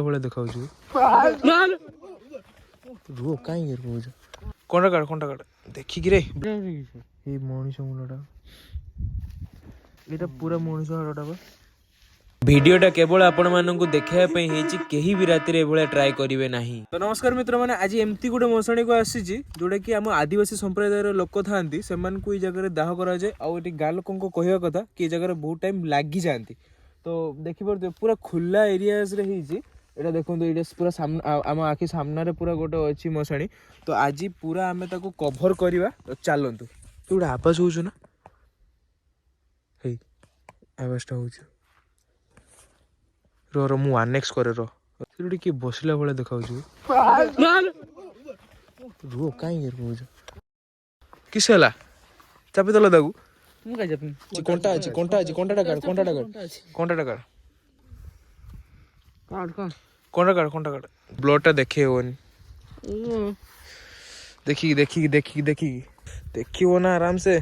ଭଳିଆ ଦେଖାଉଛି ରୁହ କାହିଁକି କହୁଛ କଣ୍ଟା କାଟ ଦେଖିକି ରେ ଏଇ ମଣିଷ ମୁଣ୍ଡଟା ଏଇଟା ପୁରା ମଣିଷ ହାଡ଼ଟା ବା। ଭିଡ଼ିଓଟା କେବଳ ଆପଣମାନଙ୍କୁ ଦେଖାଇବା ପାଇଁ ହେଇଛି, କେହି ବି ରାତିରେ ଏଭଳିଆ ଟ୍ରାଏ କରିବେ ନାହିଁ। ତ ନମସ୍କାର ମିତ୍ରମାନେ, ଆଜି ଏମିତି ଗୋଟେ ମଶାଣୀକୁ ଆସିଛି ଯୋଉଟାକି ଆମ ଆଦିବାସୀ ସମ୍ପ୍ରଦାୟର ଲୋକ ଥାଆନ୍ତି, ସେମାନଙ୍କୁ ଏଇ ଜାଗାରେ ଦାହ କରାଯାଏ। ଆଉ ଏଠି ଗାଁ ଲୋକଙ୍କ କହିବା କଥା କି ଏ ଜାଗାରେ ବହୁତ ଟାଇମ୍ ଲାଗିଯାଆନ୍ତି। ତ ଦେଖିପାରୁଥିବେ ପୁରା ଖୋଲା ଏରିଆରେ ହେଇଛି ଏଇଟା। ଦେଖନ୍ତୁ ଏଇଟା ପୁରା ଆମ ଆଖି ସାମ୍ନାରେ ପୁରା ଗୋଟେ ଅଛି ମଶାଣୀ। ତ ଆଜି ପୁରା ଆମେ ତାକୁ କଭର କରିବା। ଚାଲନ୍ତୁ। ତୁ ଗୋଟେ ଆବାଜ ହଉଛୁ ନା, ହେଇ ଆବାଜଟା ହଉଛି। ର ମୁଁ 1x କରେ ର। ସେଠି ଗୋଟେ କିଏ ବସିଲା ଭଳିଆ ଦେଖାଉଛି। ରୁହ କାହିଁକି କହୁଛ କିସ ହେଲା? ଚାପି ଦେଲ ତାକୁ। ମୁଁ କାଇଁ ଯାବିନି? କଣ୍ଟା ଅଛି କଣ୍ଟାଟା କାଟ ବ୍ଲଡଟା ଦେଖେଇ ହବନି। ଦେଖିକି ଦେଖିବ ନା ଆରାମସେ।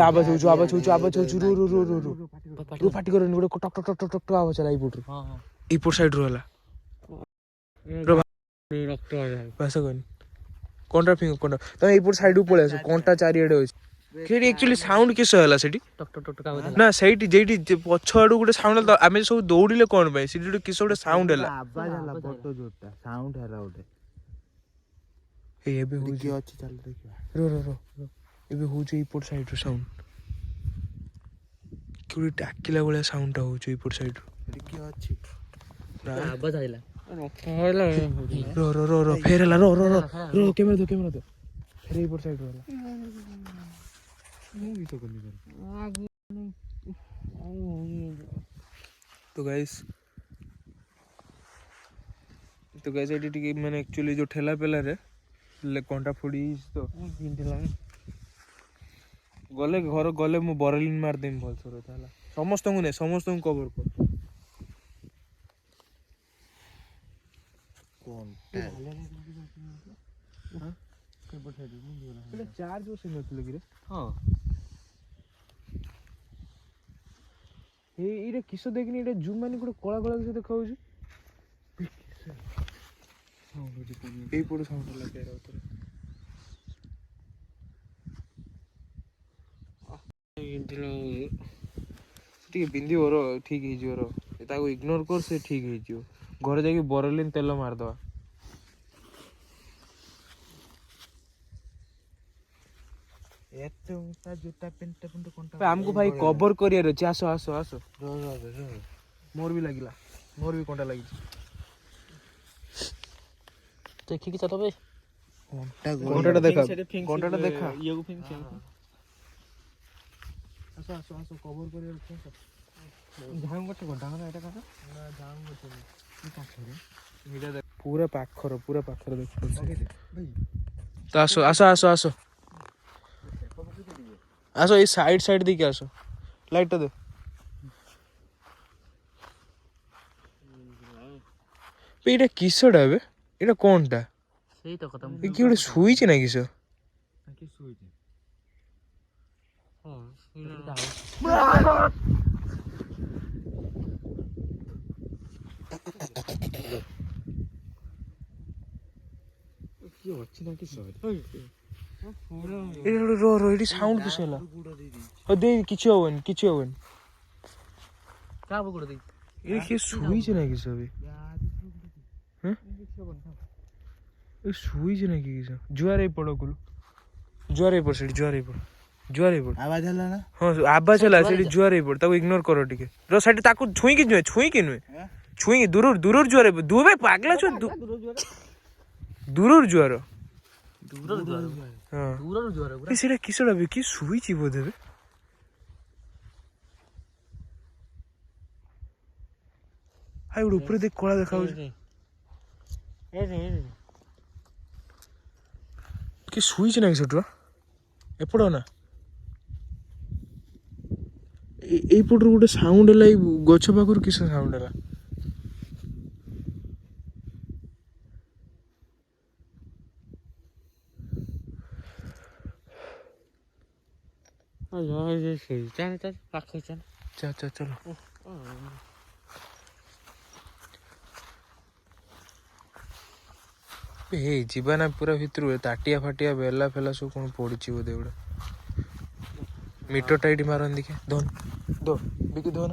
ଆବାଜ ହଉଛୁ ରୁ ପାଟି କରନି। ଗୋଟେ ଟକ୍ ଟକ୍ ଆବାଜ ହେଲା ଏଇପଟ ସାଇଡରୁ ହେଲା। ଭାଷା କହନି କଣ୍ଟା ତମେ ଏଇପଟ ସାଇଡକୁ ପଳେଇ ଆସ। କଣ୍ଟା ଚାରିଆଡେ ଅଛି। ସେଠି ଆକ୍ଚୁଆଲି ସାଉଣ୍ଡ କିସ ହେଲା ସେଠି ନା ସେଇଠି ଯେଇଠି ପଛ ଆଡୁ ଗୋଟେ ସାଉଣ୍ଡ ହେଲା। ଆମେ ସବୁ ଦୌଡ଼ିଲେ କଣ ପାଇଁ? ସେଠି ଗୋଟେ କିସ ଗୋଟେ ସାଉଣ୍ଡ ହେଲା। ଏବେ ହଉଛି ଏବେ ହଉଛି ଏଇପଟ ସାଇଡରୁ ସାଉଣ୍ଡ। କିଏ ଡାକିଲା ଭଳିଆ ସାଉଣ୍ଡଟା ହଉଛି ଏଇପଟ ସାଇଡରୁ। ଆବାଜ ଆଇଲା। ଫେର ହେଲା। କ୍ୟାମେରା ଦେ ଫେର ଏଇପଟ ସାଇଡରୁ ହେଲା। ତ ଗାଇସ୍ ଏଠି ଟିକେ ମାନେ ଆକ୍ଚୁଆଲି ଯୋଉ ଠେଲା ପେଲାରେ କଣ୍ଟା ଫୋଡ଼ିଯାଇଛି। ତ ଗଲେ ଘର ଗଲେ ମୁଁ ବରଲିନ୍ ମାରିଦେମି ଭଲସେ ହେଲା। ସମସ୍ତଙ୍କୁ ନେ, ସମସ୍ତଙ୍କୁ କଭର କର। ଚାର୍ଜ ବସେଇ ନଥିଲେ କିରେ? ହଁ ଏଇଟା କିସ ଦେଖିନି। ଏଇଟା ଜୁମ୍ ମାନେ ଗୋଟେ କଳା କିସ ଦେଖାଉଛି। ଏଇପଟ ସାଉଣ୍ଡ ହେଲା ଟିକେ ବିନ୍ଧିବ ର, ଠିକ ହେଇଯିବ ର। ତାକୁ ଇଗ୍ନୋର କର, ସେ ଠିକ ହେଇଯିବ। ଘରେ ଯାଇକି ବରଲିନ୍ ତେଲ ମାରିଦବା। ଆମକୁ ଭାଇ କଭର କରିବାର ଅଛି। ଆସ ମୋର ବି ଲାଗିଲା, ମୋର ବି କଣ୍ଟା ଲାଗିଛି। ଦେଖିକି ଚାଲ ବେ। କଣ୍ଟାଟା ଦେଖା। ଆସ କଭର କରିବାର ଅଛି। ପୁରା ପାଖର ଦେଖ। ତ ଆସ ଏଇ ସାଇଡ ଦେଇକି ଆସ। ଲାଇଟଟା ଦେ। ଏଇଟା କିସଟା ଏବେ? ଏଇଟା କଣଟା? ସେଇ ତ କଥା କିଏ ଗୋଟେ ଶୋଇଛି ନା କିସ? ଏଇଠି ସାଉଣ୍ଡ କିସ ହେଲା? କିଛି ହବନି। କିଏ ଶୋଇଛି ନା କିସ? ଶୋଇଛି ନା କିସ? ଜୁଆର ଏଇପଟ ଆବାଜ ହେଲା ନା? ହଁ ଆବାଜ ହେଲା ସେଠି। ଜୁଆର ଏଇପଟ, ତାକୁ ଇଗ୍ନୋର କର ଟିକେ। ସେଠି ତାକୁ ଛୁଇଁକି ନୁହେଁ ଦୂରରୁ ଜୁଆର। ଦୁବେ ପାଗଲା ଛୁଆ। ଦୂରରୁ ଜୁଆର। ସେଇଟା କିସଟା ବେ? କିଏ ଶୋଇଛି ବୋଧେ ବେ? ଗୋଟେ ଉପରେ ଦେଖ କଳା ଦେଖାଯାଉଛି। କିଏ ଶୋଇଛି ନା କି ସେଠୁ? ଏପଟ ନା ଏଇପଟରୁ ଗୋଟେ ସାଉଣ୍ଡ ହେଲା। ଏଇ ଗଛ ପାଖରୁ କିସ ସାଉଣ୍ଡ ହେଲା? ପାଖ अच्छा अच्छा चलो हे जीवा ना पूरा भितर ताटिया फाटिया बेला फेला सब कौन पड़ी बोधे गुड़ा मीटर टाइट मारन देखिए धोन दो बिकी धोन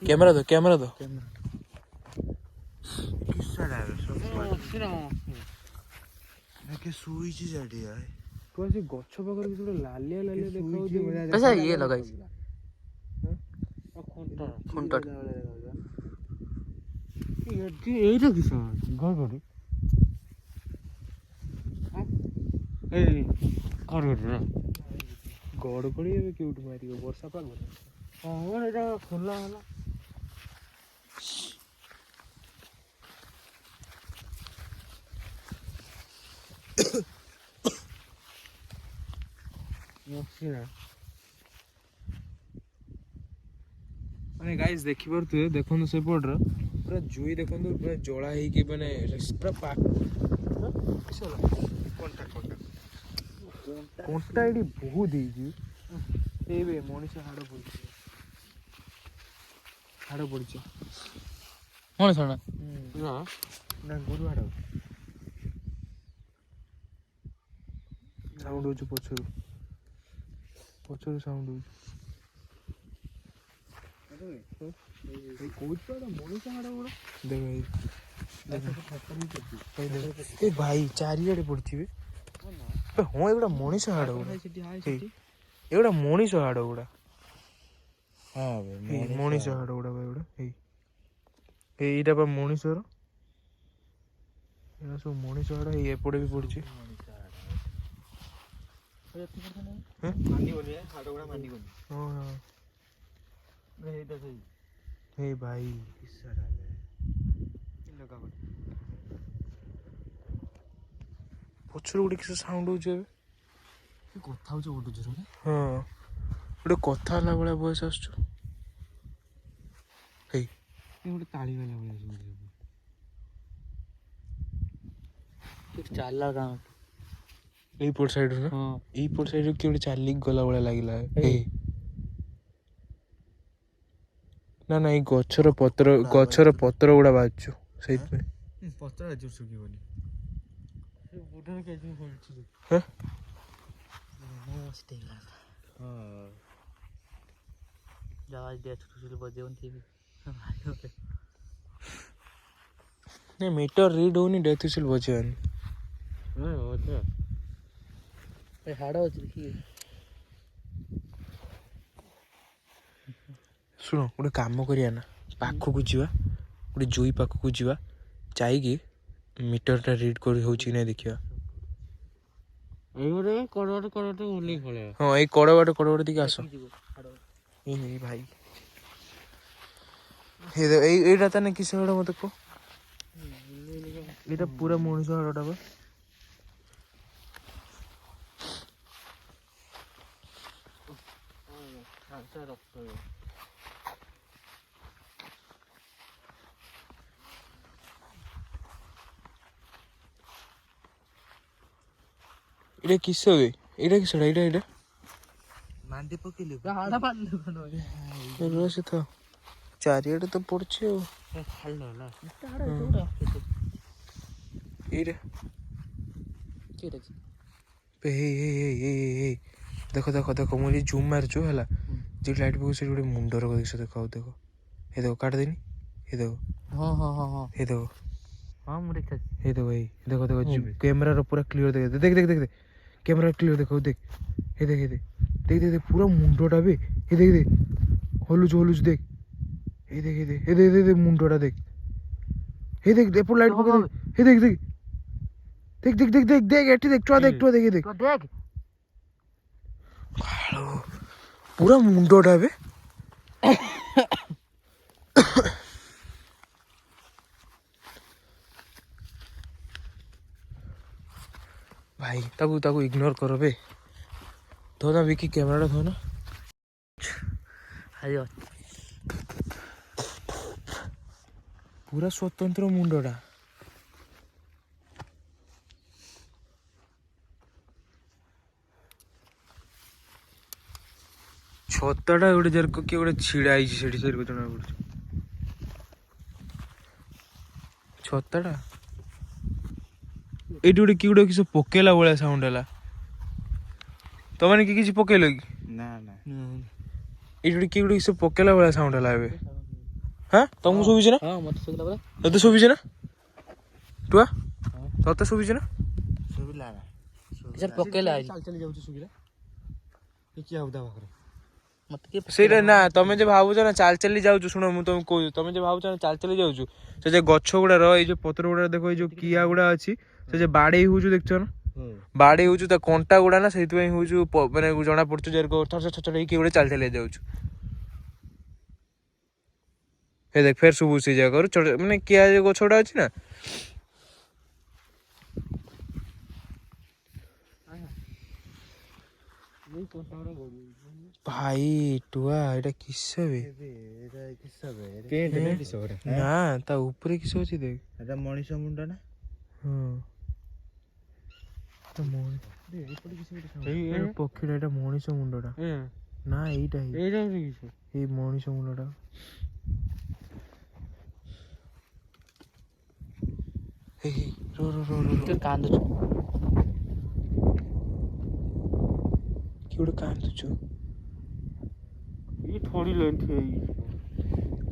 कैमरा दो ଶୋଇଛି ସେଠି ତୁ ଆସି ଗଛ ପାଖରେ କିଛି ଗୋଟେ ଲାଲିଆ ଲାଲିଆ ଦେଖାଉଛି पैसा ये लगाई खुंटा ଏଇଟା କିସ ଗଡ଼ଗଡ଼ି ଗଡ଼ଗଡ଼ି ଗଡ଼ଗଡ଼ି ଏବେ କେଉଁଠୁ ମାରିବ ବର୍ଷା ପାଗରେ ହଁ ଏଇଟା ଖୋଲା ହେଲା ମାନେ ଗାଇସ୍ ଦେଖିପାରୁଥିବେ ଦେଖନ୍ତୁ ସେପଟର ପୁରା ଜୁଇ ଦେଖନ୍ତୁ ପୁରା ଜଳା ହେଇକି ମାନେ ପୁରା କଣ୍ଟା ଏଠି ବହୁତ ହେଇଛି ଏବେ ମଣିଷ ହାଡ଼ ପଡ଼ିଛି कौन सुना ନା ଗୋରୁ ହାଡ଼ ସାଉଣ୍ଡ ହଉଛି ପଛରୁ ସାଉଣ୍ଡ ହଉଛି ए भाई चारिआडे पड़ती हाँ एगुड़ा मनीष हाड़ गुड़ा एगुड़ा मनीष हाड़ गुड़ा मनीष हाड़ गुड़ा भाई गुड़ा एटा पा मनीषर एटा सब मनीष हाड़ एपटे भी पड़ची हे भाई पछर गोटे किस साउंड हो କଥା ହଉଛି ଗୋଟେ ଜୋରରେ हाँ गोटे कथा है भाया बयस आस ଗୋଟେ ତାଳି ବାଲା ଭଳିଆ ଶୁଭୁଛି चाल गाँव यहीपट साइड ना हाँ यहीपट साइड किए गोटे चालिक गला भाया लगिला ना ना गछर पत्र गुड़ा बाजु से ପତ୍ର ଜୋର ଶୁଖିବନି ବୁଢାରେ କେଜି ଖୋଲୁଛି जवाज दिया छोटे बजे टीवी नहीं मीटर रीड होनी डेथ विसिल बजेवानी हाड़ अच्छी देखिए शुण गोटे कम करिया ना पाखक जावा गोटे जुई पाखक जावा जाइए मीटरटा रीड कर ना देखा ଏଇଗୋଟେ କଡ଼ଟେ ଓହ୍ଲେଇ ପଳେଇବା हाँ ये कड़ दिखे आस भाई এইটা তানে কিসে হাড় মতে কো এটা পুরা মଣିষ হাড়টা বা এটা কিসে হবে এটা কিসেটা এটা ମାଣ୍ଡି ପକେଇଲେ हाड़ा पाल রয়েছে তো চারিଆଡେ তো পড়ছে ଆଉ ଖାଲି ହେଲା এইটা ହେଇ ଦେଖ ମୁଁ ଏଠି ଜୁମ୍ ମାରୁଛୁ ହେଲା ଯେ ଲାଇଟ୍ ପକଉ ସେଠି ଗୋଟେ ମୁଣ୍ଡର ଦିଶ ଦେଖ ଦେଖ ହେ ଦେଖ କାଟିଦେନି ହେ ଦେଖ हाँ हाँ हाँ हाँ ହେ ଦେଖ हाँ मुझे ହେ ଦେଖ ଏଇ ଦେଖ କ୍ୟାମେରାର ପୁରା କ୍ଲିୟର ଦେଖ ଦେଖ କ୍ୟାମେରା କ୍ଲିୟର ଦେଖ ଦେখ ହେ ଦେଖ ଦେখ ପୁରା ମୁଣ୍ଡଟା ବେ ହେ ଦେଖ ହଲୁଛୁ ଦେଖ ହେ ଦେଖ ମୁଣ୍ଡଟା ଦେଖ ହେ ଦେଖ ଏପଟ ଲାଇଟ୍ ପକେଇ ହେ ଦେଖ ଏଠି ଦେখ ଟୁଆ ଦେখ देख ପୁରା ମୁଣ୍ଡଟା ବେ ଭାଇ ତାକୁ ଇଗ୍ନୋର କର ବେ ଧୋନା ବିକି କ୍ୟାମେରାଟା ଧୋନା अरे ପୁରା ସ୍ୱତନ୍ତ୍ର ମୁଣ୍ଡଟା ଛତାଟା ଗୋଟେ ଯାର କିଏ ଗୋଟେ ଛିଡା ହେଇଛି ସେଠି ସେଠି ଜଣା ପଡୁଛି ଛତାଟା ଏଇଠି ଗୋଟେ କିଏ ଗୋଟେ କିଛି ପକେଇଲା ଭଳିଆ ସାଉଣ୍ଡ ହେଲା ତମାନେ କି କିଛି ପକେଇଲ କି ନା ନା ଏଇଠି ଗୋଟେ କିଏ ଗୋଟେ କିଛି ପକେଇଲା ଭଳିଆ ସାଉଣ୍ଡ ହେଲା ଏବେ ହଁ ତମକୁ ଶୁଭୁଛି ନା ହଁ ମତେ ଶୁଭିଲା ପରା ତତେ ଶୁଭୁଛି ନା ଟୁଆ ତତେ ଶୁଭୁଛି ନା ଶୁଭିଲା ନା ସାର୍ ପକେଇଲା ଆଜି ଚାଲି ଚାଲି ଯାଉଛି ଶୁଭିଲା କିଛି ଆଉ ତା ପାଖରେ ମତେ କିଏ ସେଇଟା ନା ତମେ ଯେ ଭାବୁଛ ନା ଚାଲି ଚାଲି ଯାଉଛୁ ଶୁଣ ମୁଁ ତମକୁ କହୁଛି ତମେ ଯେ ଭାବୁଛ ନା ଚାଲି ଚାଲି ଯାଉଛୁ ସେ ଯେ ଗଛ ଗୁଡାର ଏଇ ଯୋଉ ପତ୍ର ଗୁଡା ଦେଖ ଏଇ ଯୋଉ କିଆ ଗୁଡା ଅଛି ସେ ଯେ ବାଡେଇ ହଉଛୁ ଦେଖୁଛ ନା ବାଡେଇ ହଉଛୁ ତା କଣ୍ଟା ଗୁଡା ନା ସେଇଥିପାଇଁ ହଉଛୁ ମାନେ ଜଣା ପଡୁଛୁ ଯେ ଛଟ ହେଇକି ଗୋଟେ ଚାଲି ଚାଲି ଯାଉଛୁ ହେ ଦେଖ ଫେର ସବୁ ସେଇ ଜାଗାରୁ ମାନେ କିଆ ଯୋଉ ଗଛ ଗୁଡା ଅଛି ନା ଭାଇ ଟୁଆ ଏଇଟା କିସ ବେ ନା ତା ଉପରେ କିସ ଅଛି ଦେଖ ଏଟା ମଣିଷ ମୁଣ୍ଡ ନା ହଁ ପକ୍ଷୀଟା ଏଇଟା ମଣିଷ ମୁଣ୍ଡଟା ନା ଏଇଟା ଏଇ ମଣିଷ ମୁଣ୍ଡଟା କାନ୍ଦୁଛୁ କି ଗୋଟେ କାନ୍ଦୁଛୁ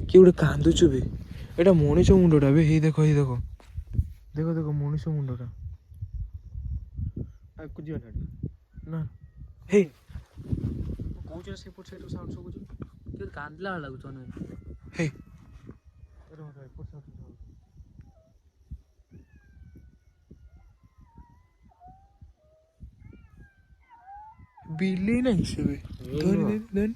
କି ଗୋଟେ କାନ୍ଦୁଛୁ ବେ ଏଇଟା ମଣିଷ ମୁଣ୍ଡଟା ବେ ହେଇ ଦେଖ ଦେଖ ଦେଖ ଦେଖ ମଣିଷ ମୁଣ୍ଡଟା ନା ହେଇ କହୁଛ ସେପଟ ସାଇଡ୍ ସାଉଣ୍ଡ ଶୁଭୁଛି କିଏ କାନ୍ଦିଲା ଭଳିଆ ଲାଗୁଛି ଅନେକ ହେଇ ବିଲେଇ ନାହିଁ ସେ ବେ ଧନି ଧନି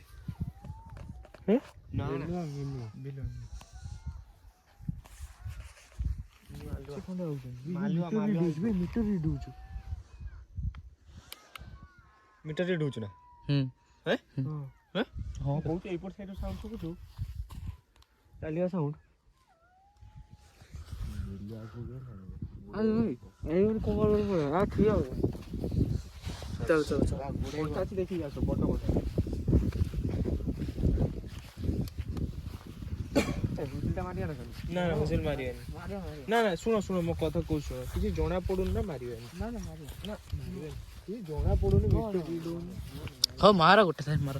ମିଟର ରେଟ୍ ହଉଛି ନା ହଁ କହୁଛୁ ଏଇପଟ ସାଇଡ୍ ସାଉଣ୍ଡ ଶୁଭୁଛୁ ଚାଲିବା ସାଉଣ୍ଡ ଦେଖିକି ଆସ ବଡ ବଡ ନା ନା ହୁଇସିଲ ମାରିବାନି ନା ନା ଶୁଣ ଶୁଣ ମୋ କଥା କହୁଛି ଶୁଣ କିଛି ଜଣା ପଡୁନି ନା ମାରିବାନି ନା କିଛି ଜଣା ପଡୁନି ହଉ ମାର ଗୋଟେ ଥାଏ ମାର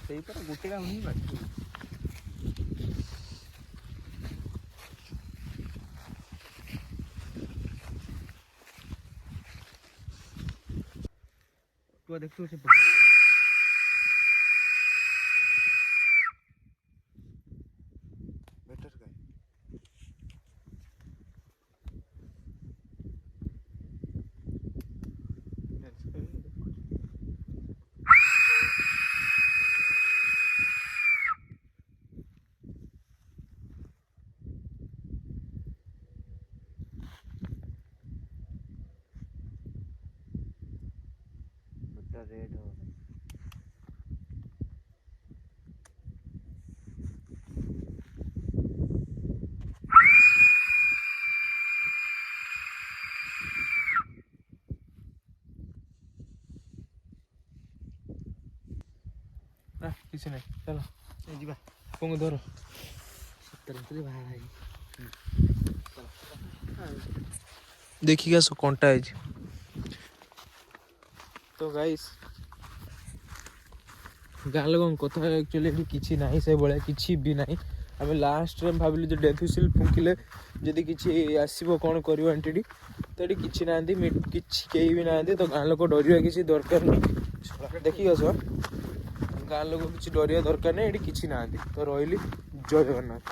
ସେଇପରା ଗୋଟେ କାମ ହିଁ ମାରି ଦେଖୁ ସେ ବେଟର ଗାଈ ରେड हो କିଛି ନାହିଁ ଚାଲ ଯିବା କଣ ଧର ଦେଖିକି ଆସ କଣ୍ଟା ହେଇଛି ତ ଗାଇସ୍ ଗାଁ ଲୋକଙ୍କ କଥା ଆକ୍ଚୁଆଲି ଏଠି କିଛି ନାହିଁ ସେଇଭଳିଆ କିଛି ବି ନାହିଁ ଆମେ ଲାଷ୍ଟ ଟାଇମ୍ ଭାବିଲୁ ଯେ ଡେଥ୍ ହୁଇସିଲ୍ ଫୁଙ୍କିଲେ ଯଦି କିଛି ଆସିବ କ'ଣ କରିବ ଏଣ୍ଟିଟି ତ ଏଠି କିଛି ନାହାନ୍ତି କିଛି କେହି ବି ନାହାନ୍ତି ତ ଗାଁ ଲୋକ ଡରିବା କିଛି ଦରକାର ନାହିଁ ଦେଖିକି ଆସ ଗାଁ ଲୋକ କିଛି ଡରିବା ଦରକାର ନାହିଁ ଏଠି କିଛି ନାହାନ୍ତି ତ ରହିଲି ଜୟ ଜଗନ୍ନାଥ।